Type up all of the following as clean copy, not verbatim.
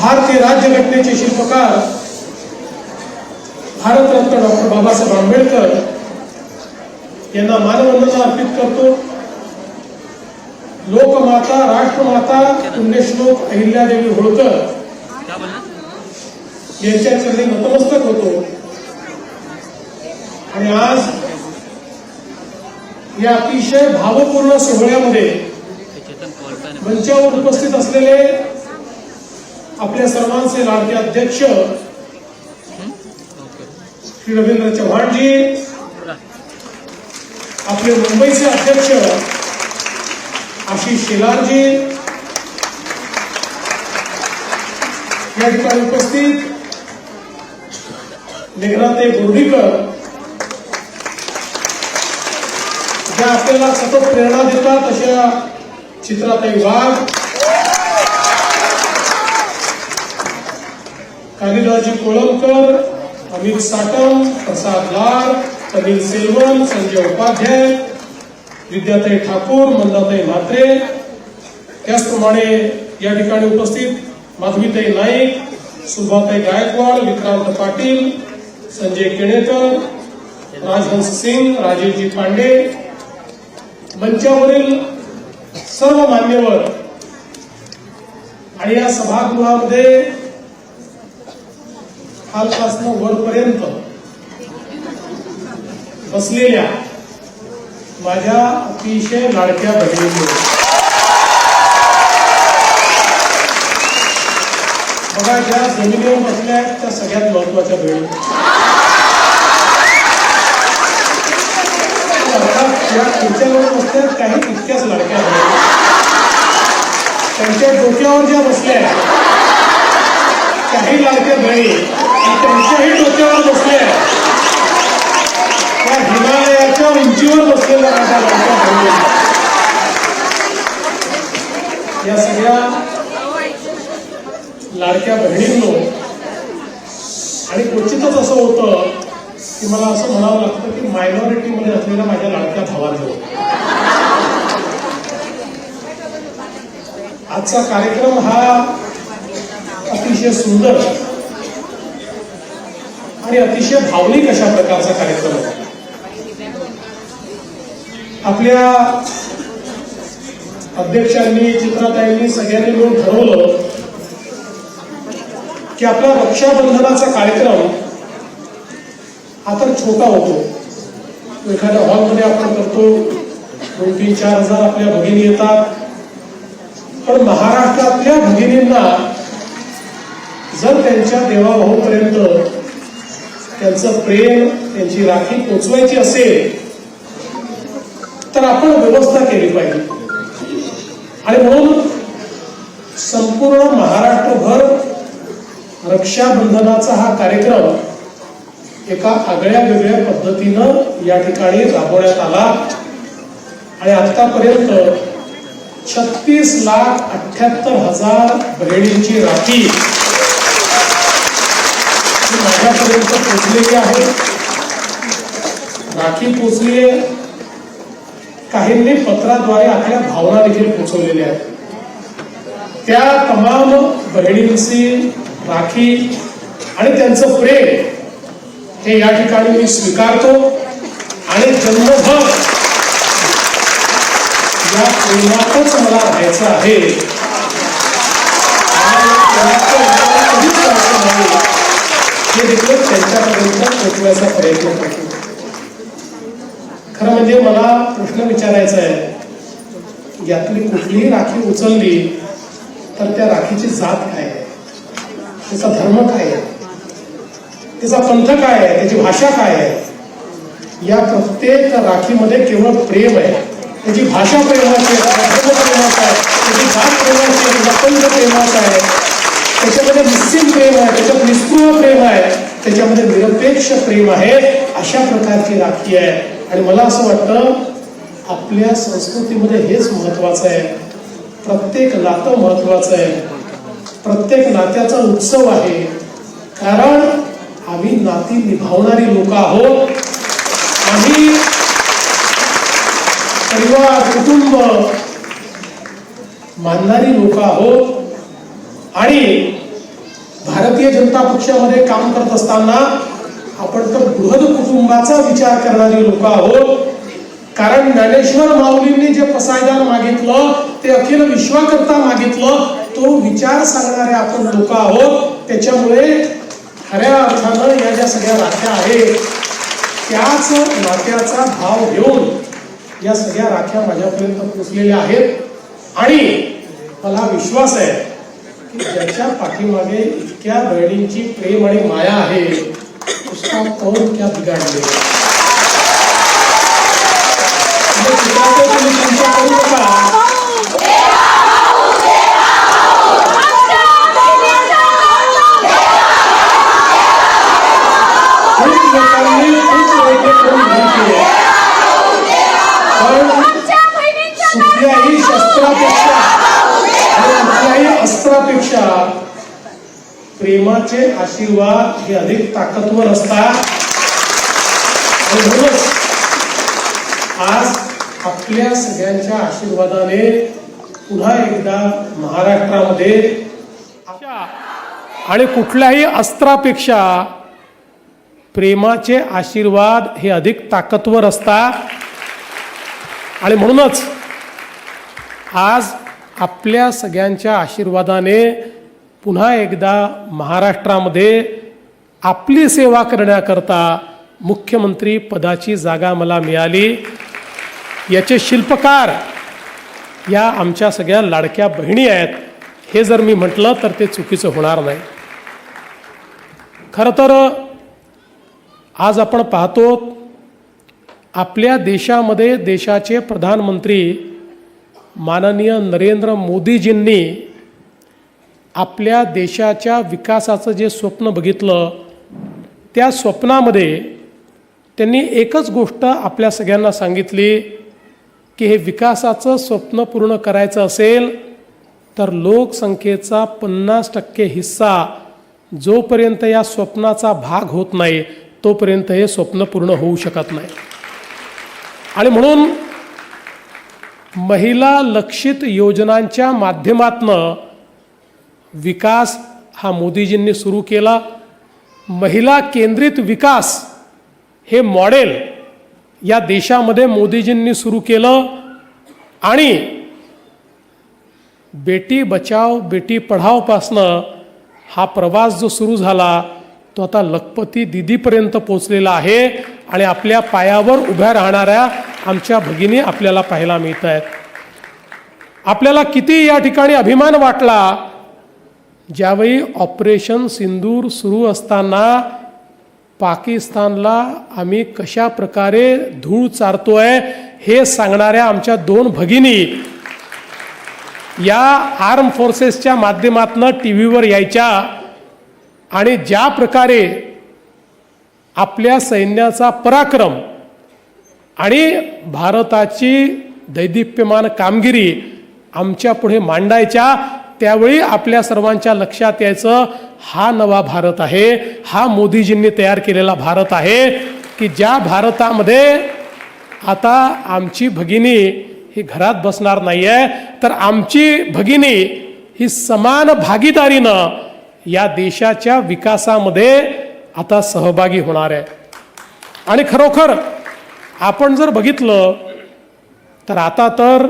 भारतीय राज्यघटनेचे शिल्पकार भारतरत्न डॉक्टर बाबासाहेब आंबेडकर यांना मानवंदना अर्पित करतो. लोकमाता राष्ट्रमाता पुण्यश्लोक अहिल्यादेवी होळकर यांच्या चरणी नतमस्तक होतो. आणि आज या अतिशय भावपूर्ण सोहळ्यामध्ये मंचावर उपस्थित असलेले आपल्या सर्वांचे लाडके अध्यक्ष श्री रवींद्र चव्हाणजी, आपले मुंबईचे अध्यक्ष आशिष शेलारजी, या ठिकाणी उपस्थित मेघनाताई बोर्डीकर, ज्या आपल्याला सतत प्रेरणा देतात अशा चित्राताई वाघ, कालिदासजी कोळंबकर, अमित साटम, प्रसाद लाड, अनिल सेल्वन, संजय उपाध्याय, विद्याताई ठाकूर, मंदाताई म्हात्रे, त्याचप्रमाणे या ठिकाणी उपस्थित माधवीताई नाईक, सुभाताई गायकवाड, विक्रांत पाटील, संजय केणेकर, राजहंस सिंग, राजेशजी पांडे, मंचावरील सर्व मान्यवर आणि या सभागृहामध्ये खालपासून वरपर्यंत बसलेल्या माझ्या अतिशय लाडक्या बहिणींनो, बघा ज्या जमिनीवर बसल्या आहेत त्या सगळ्यात महत्वाच्या बहिणी. या खुर्च्यावर बसल्यात काही इतक्याच लाडक्या बहिणी. त्यांच्या डोक्यावर ज्या बसल्या आहेत त्याही लाडक्या बहिणी, त्यांच्याही डोक्यावर बसल्या त्या हिमालयाच्या उंचीवर बसलेल्या माझ्या लाडक्या बहिणी. या सगळ्या लाडक्या बहिणींनो, आणि क्वचितच असं होतं की मला असं म्हणावं लागतं की मायनॉरिटीमध्ये असलेल्या माझ्या लाडक्या भावांनो, आजचा कार्यक्रम हा अतिशय सुंदर आणि अतिशय भावनिक अशा प्रकारचा कार्यक्रम आहे. आपल्या अध्यक्षांनी, चित्राताईंनी, सगळ्यांनी मिळून ठरवलं की आपला रक्षाबंधनाचा कार्यक्रम हा तर छोटा होतो. एखाद्या हॉलमध्ये आपण करतो, 2-3-4 हजार आपल्या भगिनी येतात. पण महाराष्ट्रातल्या भगिनींना जर त्यांच्या देवाभाऊपर्यंत त्यांचं प्रेम, त्यांची राखी पोचवायची असेल तर आपण व्यवस्था केली पाहिजे. आणि म्हणून संपूर्ण महाराष्ट्रभर रक्षाबंधनाचा हा कार्यक्रम एका आगळ्या वेगळ्या पद्धतीनं या ठिकाणी राबवण्यात आला. आणि आतापर्यंत 36,78,000 बहिणींची राखी माझ्यापर्यंत पोचलेली आहे. राखी पोचली आहे, काहींनी पत्राद्वारे आपल्या भावना देखील पोचवलेल्या आहेत. त्या तमाम बहिणींची राखी आणि त्यांचं प्रेम हे या ठिकाणी मी स्वीकारतो. आणि जन्मभर या प्रेमातच मला राहायचं आहे. हे देखील त्यांच्यापर्यंत पोहोचवायचा प्रयत्न करतो. खरं म्हणजे मला प्रश्न विचारायचा आहे, यातली कुठलीही राखी उचलली तर त्या राखीची जात काय आहे, त्याचा धर्म काय आहे, त्याचा पंथ काय आहे, त्याची भाषा काय आहे. या प्रत्येक राखीमध्ये केवळ प्रेम आहे. त्याची भाषा प्रेमाची आहे, धर्म प्रेमाचा आहे, त्याची जात प्रेमाची आहे, त्याचा पंथ प्रेमाचा आहे, त्याच्यामध्ये निश्चित प्रेम आहे, त्याच्यात निस्पृह प्रेम आहे, त्याच्यामध्ये निरपेक्ष प्रेम आहे. अशा प्रकारची राखी आहे. आणि मला असं वाटतं आपल्या संस्कृतीमध्ये हेच महत्वाचं आहे. प्रत्येक नातं महत्वाचं आहे, प्रत्येक नात्याचा उत्सव आहे. कारण आम्ही नाती निभावणारी लोक आहोत. आम्ही परिवार, कुटुंब मानणारी लोक आहोत. आणि भारतीय जनता पक्षामध्ये काम करत असताना आपण तर बृहद कुटुंबाचा विचार करणारी लोक आहोत. कारण ज्ञानेश्वर माऊलींनी जे पसायदान मागितलं ते अखिल विश्वाकरता मागितलं, तो विचार सांगणारे आपण लोक आहोत. त्याच्यामुळे खऱ्या अर्थानं या ज्या सगळ्या राख्या आहेत त्याच नात्याचा भाव घेऊन या सगळ्या राख्या माझ्यापर्यंत पोहोचलेल्या आहेत. आणि मला विश्वास आहे की ज्याच्या पाठीमागे इतक्या बहिणींची प्रेम आणि माया आहे उसका कौन क्या बिगाडले. तुम्ही चिंता करू नका. कुठल्याही शस्त्रापेक्षा आणि कुठल्याही अस्त्रापेक्षा प्रेमाचे आशीर्वाद हे अधिक ताकदवर असतात. आणि म्हणूनच आज आपल्या सगळ्यांच्या आशीर्वादाने पुन्हा एकदा महाराष्ट्रामध्ये आणि कुठल्याही अस्त्रापेक्षा प्रेमाचे आशीर्वाद हे अधिक ताकदवर असतात. आणि म्हणूनच आज आपल्या सगळ्यांच्या आशीर्वादाने पुन्हा एकदा महाराष्ट्रामध्ये आपली सेवा करण्याकरता मुख्यमंत्री पदाची जागा मला मिळाली. याचे शिल्पकार या आमच्या सगळ्या लाडक्या बहिणी आहेत. हे जर मी म्हटलं तर ते चुकीचं होणार नाही. खरं तर आज आपण पाहतो आपल्या देशामध्ये देशाचे प्रधानमंत्री माननीय नरेंद्र मोदीजींनी आपल्या देशाच्या विकासाचं जे स्वप्न बघितलं त्या स्वप्नामध्ये त्यांनी एकच गोष्ट आपल्या सगळ्यांना सांगितली की हे विकासाचं स्वप्न पूर्ण करायचं असेल तर लोकसंख्येचा 50% हिस्सा जोपर्यंत या स्वप्नाचा भाग होत नाही तोपर्यंत हे स्वप्न पूर्ण होऊ शकत नाही. आणि म्हणून महिला लक्षित योजनांच्या माध्यमातून विकास हा मोदीजींनी सुरू केला. महिला केंद्रित विकास हे मॉडेल या देशामध्ये मोदीजींनी सुरू केलं. आणि बेटी बचाव बेटी पढावपासनं हा प्रवास जो सुरू झाला तो आता लखपती दीदीपर्यंत पोचलेला आहे. आणि आपल्या पायावर उभ्या राहणाऱ्या आमच्या भगिनी आपल्याला पाहायला मिळत आहेत. आपल्याला किती या ठिकाणी अभिमान वाटला ज्यावेळी ऑपरेशन सिंदूर सुरू असताना पाकिस्तानला आम्ही कशा प्रकारे धूळ चारतोय हे सांगणाऱ्या आमच्या 2 भगिनी या आर्म फोर्सेसच्या माध्यमातून टीव्हीवर यायच्या आणि ज्या प्रकारे आपल्या सैन्याचा पराक्रम आणि भारताची दैदिप्यमान कामगिरी आमच्या पुढे मांडायच्या त्यावेळी आपल्या सर्वांच्या लक्षात यायचं हा नवा भारत आहे, हा मोदीजींनी तयार केलेला भारत आहे की ज्या भारतामध्ये आता आमची भगिनी ही घरात बसणार नाही आहे तर आमची भगिनी ही समान भागीदारीनं या देशाच्या विकासामध्ये आता सहभागी होणार आहे. आणि खरोखर आपण जर बघितलं तर आता तर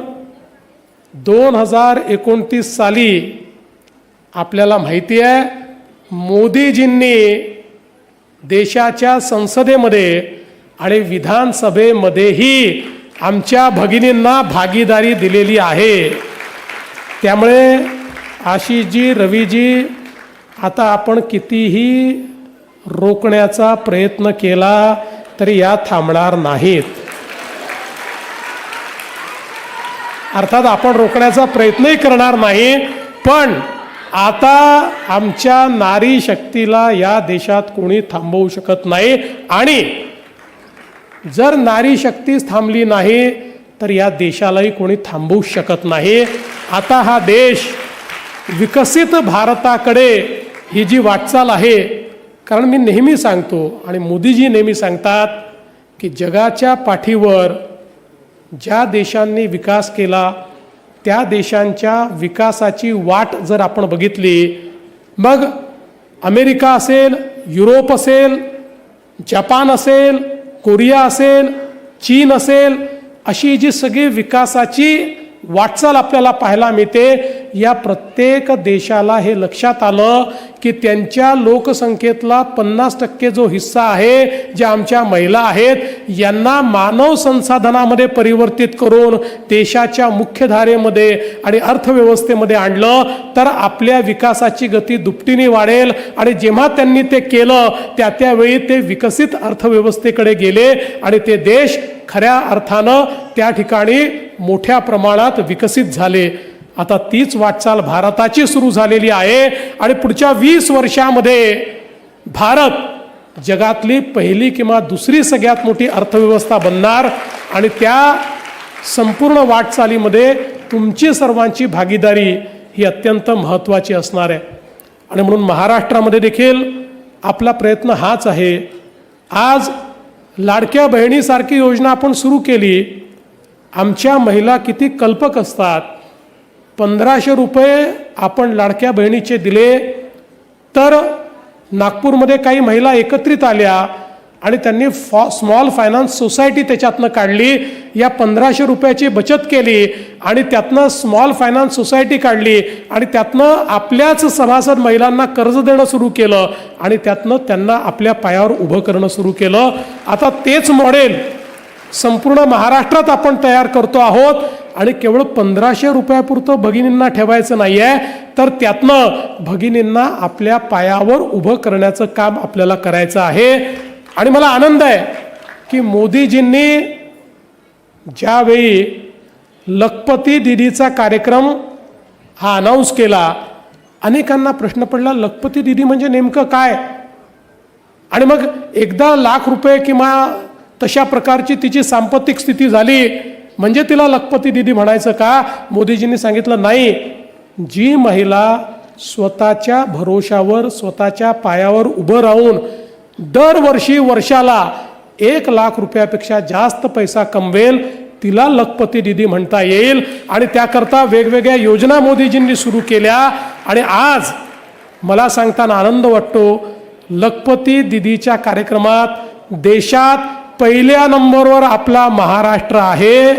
2029 साली आपल्याला माहिती आहे मोदीजींनी देशाच्या संसदेमध्ये आणि विधानसभेमध्येही आमच्या भगिनींना भागीदारी दिलेली आहे. त्यामुळे आशिषजी रवीजी आता आपण कितीही रोखण्याचा प्रयत्न केला तरी या थांबणार नाहीत. अर्थात आपण रोखण्याचा प्रयत्नही करणार नाही पण आता आमच्या नारी शक्तीला या देशात कोणी थांबवू शकत नाही. आणि जर नारी शक्तीच थांबली नाही तर या देशालाही कोणी थांबवू शकत नाही. आता हा देश विकसित भारताकडे ही जी वाटचाल आहे, कारण मी नेहमी सांगतो आणि मोदीजी नेहमी सांगतात की जगाच्या पाठीवर ज्या देशांनी विकास केला त्या देशांच्या विकासाची वाट जर आपण बघितली मग अमेरिका असेल, युरोप असेल, जपान असेल, कोरिया असेल, चीन असेल, अशी जी सगळी विकासाची वाटचाल आपल्याला पाहायला मिळते, या प्रत्येक देशाला हे लक्षात आलं की त्यांच्या लोकसंख्येतला 50% जो हिस्सा आहे, ज्या आमच्या महिला आहेत, यांना मानव संसाधनामध्ये परिवर्तित करून देशाच्या मुख्यधारेमध्ये आणि अर्थव्यवस्थेमध्ये आणलं तर आपल्या विकासाची गती दुपटीने वाढेल. आणि जेव्हा त्यांनी ते केलं त्यावेळी ते विकसित अर्थव्यवस्थेकडे गेले आणि ते देश खऱ्या अर्थानं त्या ठिकाणी मोठ्या प्रमाणात विकसित झाले. आता तीच वाटचाल भारताची सुरू झालेली आहे आणि पुढच्या 20 वर्षामध्ये भारत जगातली पहिली किंवा दुसरी सगळ्यात मोठी अर्थव्यवस्था बनणार. आणि त्या संपूर्ण वाटचालीमध्ये तुमची सर्वांची भागीदारी ही अत्यंत महत्त्वाची असणार आहे. आणि म्हणून महाराष्ट्रामध्ये देखील आपला प्रयत्न हाच आहे. आज लाडक्या बहिणीसारखी योजना आपण सुरू केली. आमच्या महिला किती कल्पक असतात. 1500 रुपये आपण लाडक्या बहिणीचे दिले तर नागपूरमध्ये काही महिला एकत्रित आल्या आणि त्यांनी स्मॉल फायनान्स सोसायटी त्याच्यातनं काढली. या 1500 रुपयाची बचत केली आणि त्यातनं स्मॉल फायनान्स सोसायटी काढली आणि त्यातनं आपल्याच सभासद महिलांना कर्ज देणं सुरू केलं आणि त्यातनं त्यांना आपल्या पायावर उभं करणं सुरू केलं. आता तेच मॉडेल संपूर्ण महाराष्ट्रात आपण तयार करतो आहोत. आणि केवळ 1500 रुपयापुरतं भगिनींना ठेवायचं नाही आहे, तर त्यातनं भगिनींना आपल्या पायावर उभं करण्याचं काम आपल्याला करायचं आहे. आणि मला आनंद आहे की मोदीजींनी ज्यावेळी लखपती दीदीचा कार्यक्रम हा अनाऊन्स केला, अनेकांना प्रश्न पडला लखपती दीदी म्हणजे नेमकं काय. आणि मग एकदा लाख रुपये किंवा तशा प्रकारची तिची सांपत्तिक स्थिती झाली म्हणजे तिला लखपती दीदी म्हणायचं का. मोदीजींनी सांगितलं नाही, जी महिला स्वतःच्या भरोशावर स्वतःच्या पायावर उभं राहून दरवर्षी वर्षाला 1 लाख रुपयापेक्षा जास्त पैसा कमवेल तिला लखपती दीदी म्हणता येईल. आणि त्याकरता वेगवेगळ्या योजना मोदीजींनी सुरू केल्या. आणि आज मला सांगताना आनंद वाटतो, लखपती दीदीच्या कार्यक्रमात देशात पहिल्या नंबरवर आपला महाराष्ट्र आहे.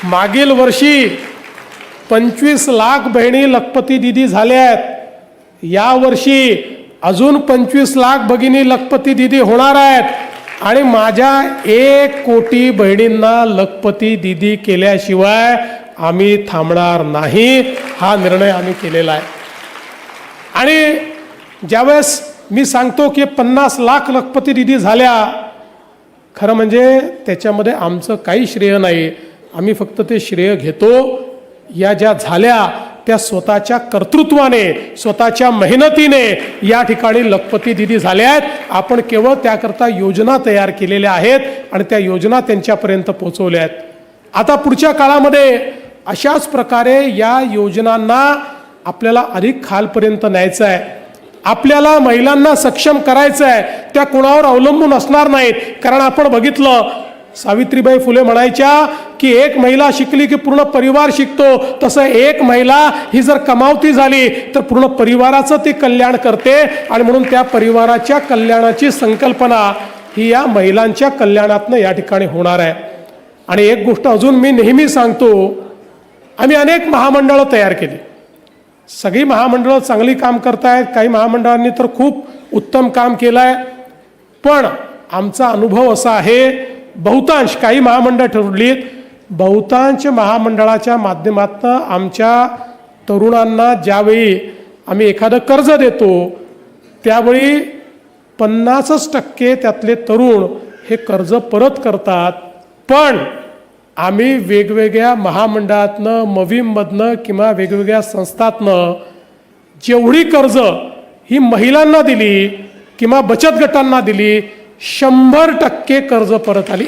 मागील वर्षी 25 लाख बहिणी लखपती दीदी झाल्या आहेत. यावर्षी अजून 25 लाख भगिनी लखपती दीदी होणार आहेत. आणि माझ्या 1 कोटी बहिणींना लखपती दीदी केल्याशिवाय आम्ही थांबणार नाही, हा निर्णय आम्ही केलेला आहे. आणि ज्यावेळेस मी सांगतो की 50 लाख लखपती दीदी झाल्या, खरं म्हणजे त्याच्यामध्ये आमचं काही श्रेय नाही. आम्ही फक्त ते श्रेय घेतो. या ज्या झाल्या त्या स्वतःच्या कर्तृत्वाने स्वतःच्या मेहनतीने या ठिकाणी लखपती दीदी झाल्या आहेत. आपण केवळ त्याकरता योजना तयार केलेल्या आहेत आणि त्या योजना त्यांच्यापर्यंत पोहोचवल्या आहेत. आता पुढच्या काळामध्ये अशाच प्रकारे या योजनांना आपल्याला अधिक खालपर्यंत न्यायचं आहे. आपल्याला महिलांना सक्षम करायचं आहे. त्या कोणावर अवलंबून असणार नाहीत. कारण आपण बघितलं सावित्रीबाई फुले म्हणायच्या की एक महिला शिकली की पूर्ण परिवार शिकतो. तसं एक महिला ही जर कमावती झाली तर पूर्ण परिवाराचं ती कल्याण करते. आणि म्हणून त्या परिवाराच्या कल्याणाची संकल्पना ही या महिलांच्या कल्याणातनं या ठिकाणी होणार आहे. आणि एक गोष्ट अजून मी नेहमी सांगतो, आम्ही अनेक महामंडळं तयार केली. सगळी महामंडळं चांगली काम करतायत. काही महामंडळांनी तर खूप उत्तम काम केलं आहे. पण आमचा अनुभव असा आहे, बहुतांश काही महामंडळ ठरवलीत, बहुतांश महामंडळाच्या माध्यमातून आमच्या तरुणांना ज्यावेळी आम्ही एखादं कर्ज देतो त्यावेळी 50% त्यातले तरुण हे कर्ज परत करतात. पण आम्ही वेगवेगळ्या महामंडळातनं, मविममधनं किंवा वेगवेगळ्या संस्थातनं जेवढी कर्ज ही महिलांना दिली किंवा बचत गटांना दिली, 100% कर्ज परत आली.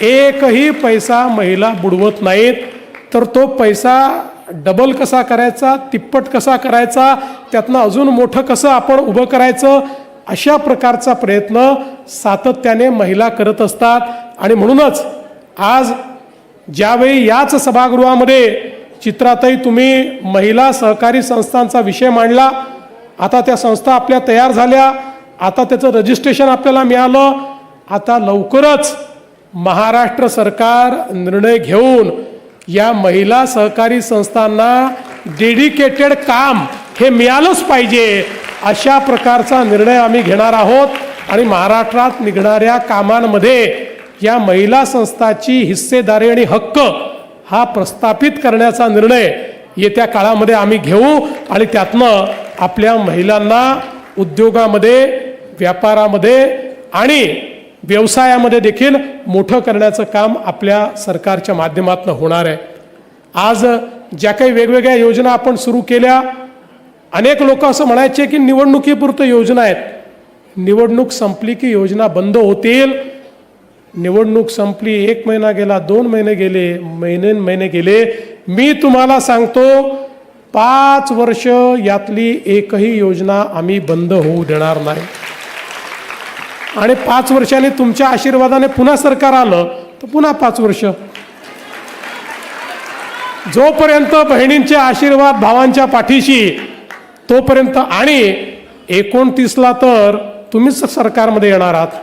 एकही पैसा महिला बुडवत नाहीत. तर तो पैसा डबल कसा करायचा, तिप्पट कसा करायचा, त्यातनं अजून मोठं कसं आपण उभं करायचं, अशा प्रकारचा प्रयत्न सातत्याने महिला करत असतात. आणि म्हणूनच आज ज्यावेळी याच सभागृहामध्ये चित्रातही तुम्ही महिला सहकारी संस्थांचा विषय मांडला. आता त्या संस्था आपल्या तयार झाल्या, आता त्याचं रजिस्ट्रेशन आपल्याला मिळालं. आता लवकरच महाराष्ट्र सरकार निर्णय घेऊन या महिला सहकारी संस्थांना डेडिकेटेड काम हे मिळालंच पाहिजे, अशा प्रकारचा निर्णय आम्ही घेणार आहोत. आणि महाराष्ट्रात निघणाऱ्या कामांमध्ये या महिला संस्थाची हिस्सेदारी आणि हक्क हा प्रस्थापित करण्याचा निर्णय येत्या काळामध्ये आम्ही घेऊ. आणि त्यातनं आपल्या महिलांना उद्योगामध्ये, व्यापारामध्ये आणि व्यवसायामध्ये देखील मोठं करण्याचं काम आपल्या सरकारच्या माध्यमातून होणार आहे. आज ज्या काही वेगवेगळ्या योजना आपण सुरू केल्या, अनेक लोक असं म्हणायचे की निवडणुकीपुरतं योजना आहेत. निवडणूक संपली की योजना बंद होतील. निवडणूक संपली, 1 महिना गेला, 2 महिने गेले, महिने गेले. मी तुम्हाला सांगतो 5 वर्ष यातली एकही योजना आम्ही बंद होऊ देणार नाही. आणि 5 वर्षांनी तुमच्या आशीर्वादाने पुन्हा सरकार आलं तर पुन्हा 5 वर्ष. जोपर्यंत बहिणींचे आशीर्वाद भावांच्या पाठीशी तोपर्यंत. आणि 29ला तर तुम्हीच सरकारमध्ये येणार आहात,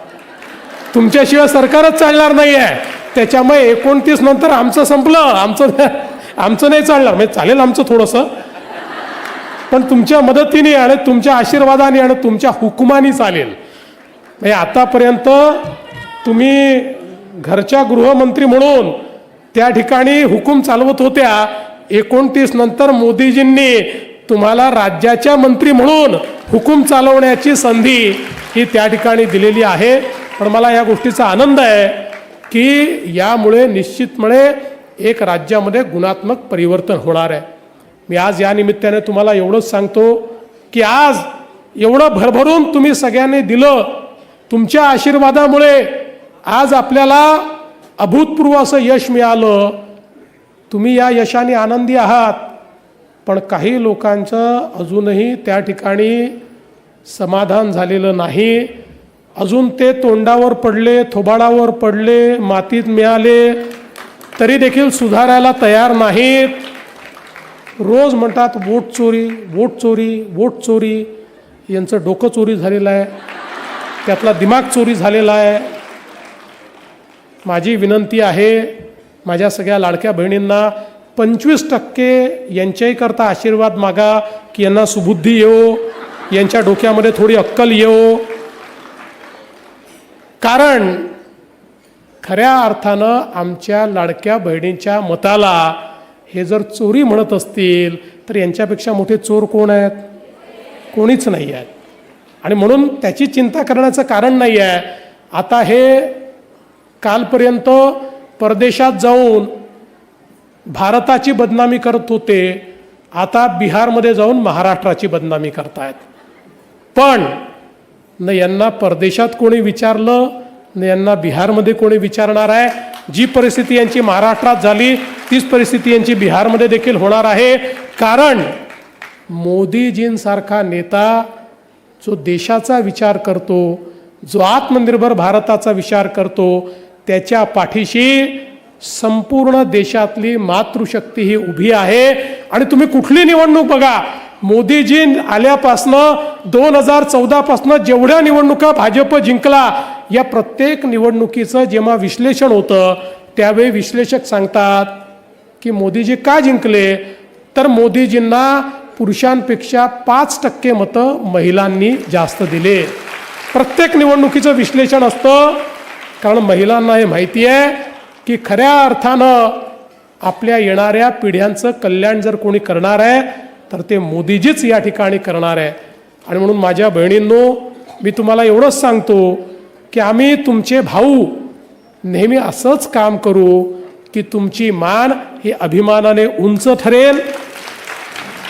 तुमच्याशिवाय सरकारच चालणार नाही आहे. त्याच्यामुळे 29 नंतर आमचं संपलं, आमचं नाही चालणार. म्हणजे चालेल आमचं थोडंसं, पण तुमच्या मदतीने आणि तुमच्या आशीर्वादाने आणि तुमच्या हुकुमाने चालेल. म्हणजे आतापर्यंत तुम्ही घरच्या गृहमंत्री म्हणून त्या ठिकाणी हुकूम चालवत होत्या. 29 नंतर मोदीजींनी तुम्हाला राज्याच्या मंत्री म्हणून हुकूम चालवण्याची संधी ही त्या ठिकाणी दिलेली आहे. पण मला या गोष्टीचा आनंद आहे की यामुळे निश्चितपणे एक राज्यामध्ये गुणात्मक परिवर्तन होणार आहे. मी आज या निमित्ताने तुम्हाला एवढंच सांगतो की आज एवढं भरभरून तुम्ही सगळ्यांनी दिलं. तुमच्या आशीर्वादामुळे आज आपल्याला अभूतपूर्व असं यश मिळालं. तुम्ही या यशाने आनंदी आहात. पण काही लोकांचं अजूनही त्या ठिकाणी समाधान झालेलं नाही. अजून ते तोंडावर पडले, थोबाडावर पडले, मातीत मिळाले तरी देखील सुधारायला तयार नाहीत. रोज म्हणतात वोट चोरी, वोट चोरी, वोट चोरी. यांचं डोकं चोरी झालेलं आहे, त्यातला दिमाग चोरी झालेला आहे. माझी विनंती आहे माझ्या सगळ्या लाडक्या बहिणींना, 25% यांच्याही करता आशीर्वाद मागा की यांना सुबुद्धी येवो, यांच्या डोक्यामध्ये थोडी अक्कल येवो. कारण खऱ्या अर्थानं आमच्या लाडक्या बहिणींच्या मताला हे जर चोरी म्हणत असतील तर यांच्यापेक्षा मोठे चोर कोण आहेत? कोणीच नाही आहेत. आणि म्हणून त्याची चिंता करण्याचं कारण नाही आहे. आता हे कालपर्यंत परदेशात जाऊन भारताची बदनामी करत होते, आता बिहारमध्ये जाऊन महाराष्ट्राची बदनामी करतायत. पण न यांना परदेशात कोणी विचारलं, न यांना बिहारमध्ये कोणी विचारणार आहे. जी परिस्थिती यांची महाराष्ट्रात झाली तीच परिस्थिती यांची बिहारमध्ये देखील होणार आहे. कारण मोदीजींसारखा नेता जो देशाचा विचार करतो, जो आत्मनिर्भर भारताचा विचार करतो, त्याच्या पाठीशी संपूर्ण देशातली मातृशक्ती ही उभी आहे. आणि तुम्ही कुठली निवडणूक बघा, मोदीजी आल्यापासनं 2014 पासनं जेवढ्या निवडणुका भाजप जिंकला, या प्रत्येक निवडणुकीचं जेव्हा विश्लेषण होतं त्यावेळी विश्लेषक सांगतात की मोदीजी का जिंकले, तर मोदीजींना पुरुषांपेक्षा 5% मतं महिलांनी जास्त दिले. प्रत्येक निवडणुकीचं विश्लेषण असतं. कारण महिलांना हे माहिती आहे की खऱ्या अर्थानं आपल्या येणाऱ्या पिढ्यांचं कल्याण जर कोणी करणार आहे तर ते मोदीजीच या ठिकाणी करणार आहे. आणि म्हणून माझ्या बहिणींनो, मी तुम्हाला एवढंच सांगतो की आम्ही तुमचे भाऊ नेहमी असंच काम करू की तुमची मान ही अभिमानाने उंच ठरेल.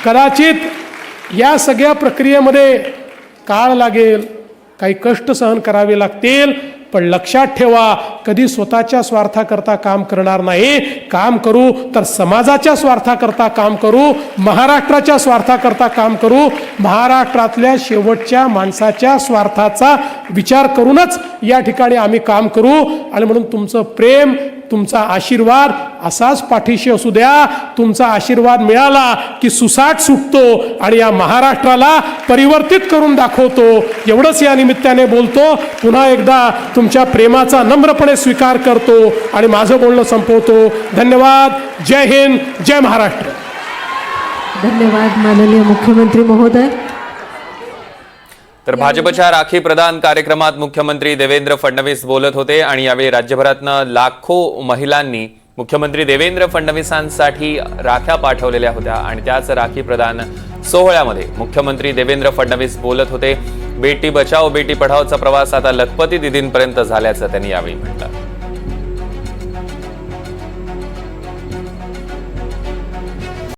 कदाचित या सगळ्या प्रक्रियेमध्ये काळ लागेल, काही कष्ट सहन करावे लागतील, पण लक्षात ठेवा, कधी स्वतःच्या स्वार्थाकरता काम करणार नाही. काम करू तर समाजाच्या स्वार्थाकरता काम करू, महाराष्ट्राच्या स्वार्थाकरता काम करू. महाराष्ट्रातल्या शेवटच्या माणसाच्या स्वार्थाचा विचार करूनच या ठिकाणी आम्ही काम करू. आणि म्हणून तुमचं प्रेम, तुमचा आशीर्वाद असाच पाठीशी असू द्या. तुमचा आशीर्वाद मिळाला की सुसाट सुटतो आणि या महाराष्ट्राला परिवर्तित करून दाखवतो. एवढंच या निमित्ताने बोलतो. पुन्हा एकदा तुमच्या प्रेमाचा नम्रपणे स्वीकार करतो आणि माझं बोलणं संपवतो. धन्यवाद. जय हिंद, जय महाराष्ट्र. धन्यवाद माननीय मुख्यमंत्री महोदय. तर भाजपच्या राखी प्रदान कार्यक्रमात मुख्यमंत्री देवेंद्र फडणवीस बोलत होते आणि यावेळी राज्यभरातनं लाखो महिलांनी मुख्यमंत्री देवेंद्र फडणवीसांसाठी राख्या पाठवलेल्या होत्या आणि त्याच राखी प्रदान सोहळ्यामध्ये मुख्यमंत्री देवेंद्र फडणवीस बोलत होते. बेटी बचाओ बेटी पढाओचा प्रवास आता लखपती दिदींपर्यंत झाल्याचं त्यांनी यावेळी म्हटलं.